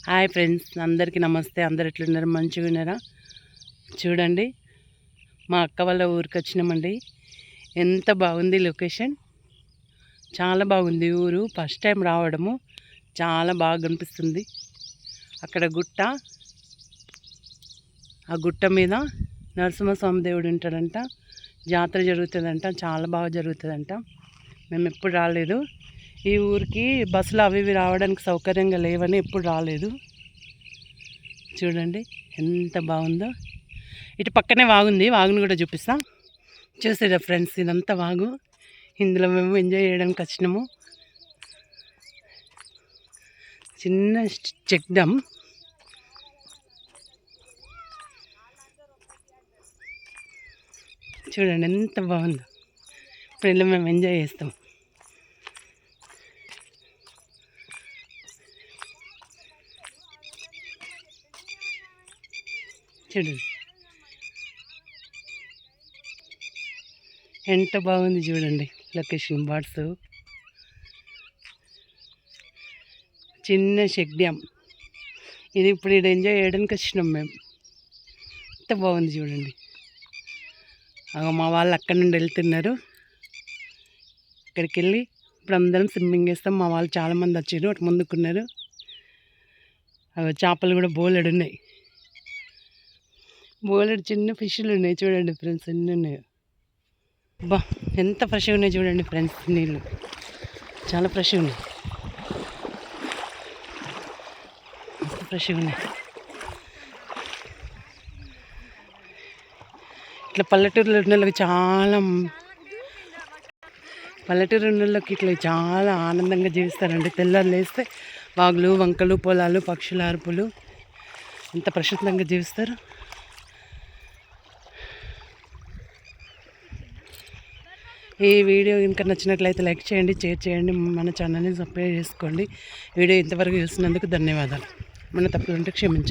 Hi friends, అందరికీ నమస్తే. అందరు ఎట్లున్నారు? మంచిగా ఉన్నారా? చూడండి, మా అక్క వాళ్ళ ఊరికి వచ్చినామండి. ఎంత బాగుంది లొకేషన్, చాలా బాగుంది ఊరు. ఫస్ట్ టైం రావడము, చాలా బాగా అనిపిస్తుంది. అక్కడ గుట్ట, ఆ గుట్ట మీద నరసింహస్వామి దేవుడు ఉంటాడంట. జాతర జరుగుతుందంట, చాలా బాగా జరుగుతుందంట. మేము ఎప్పుడు రాలేదు ఈ ఊరికి. బస్సులు అవి ఇవి రావడానికి సౌకర్యంగా లేవని ఎప్పుడు రాలేదు. చూడండి ఎంత బాగుందో. ఇటు పక్కనే వాగుంది, వాగుని కూడా చూపిస్తాం. చూసారా ఫ్రెండ్స్, ఇదంతా వాగు. ఇందులో మేము ఎంజాయ్ చేయడానికి వచ్చినాము. చిన్న చెక్ డ్యామ్. చూడండి ఎంత బాగుందో. ఇప్పుడు ఇందులో మేము ఎంజాయ్ చేస్తాం. చూడండి ఎంత బాగుంది. చూడండి లొకేషన్ బాట్స్. చిన్న చెక్ డ్యామ్ ఇది. ఇప్పుడు ఇది ఎంజాయ్ చేయడానికి వచ్చినాం మేము. ఎంత బాగుంది చూడండి. మా వాళ్ళు అక్కడి నుండి వెళ్తున్నారు. అక్కడికి వెళ్ళి ఇప్పుడు అందరం స్విమ్మింగ్ చేస్తాం. మా వాళ్ళు చాలామంది వచ్చారు, అటు ముందుకున్నారు. చేపలు కూడా బోలెడు ఉన్నాయి. బోలెడు చిన్న ఫిష్లు ఉన్నాయి. చూడండి ఫ్రెండ్స్ ఎన్ని ఉన్నాయో. బా ఎంత ఫ్రెష్గా ఉన్నాయి చూడండి ఫ్రెండ్స్. నీళ్ళు చాలా ఫ్రెష్గా ఉన్నాయి, ఫ్రెష్గా ఉన్నాయి. ఇట్లా పల్లెటూరులో ఉన్నోళ్ళకి ఇట్లా చాలా ఆనందంగా జీవిస్తారండి. తెల్లారు లేస్తే వాగులు, వంకలు, పొలాలు, పక్షుల అరుపులు, ఎంత ప్రశాంతంగా జీవిస్తారు. ఈ వీడియో ఇంకా నచ్చినట్లయితే లైక్ చేయండి, షేర్ చేయండి, మన ఛానల్ని సబ్స్క్రైబ్ చేసుకోండి. వీడియో ఇంతవరకు చూసినందుకు ధన్యవాదాలు. మన తప్పులు ఉంటే క్షమించండి.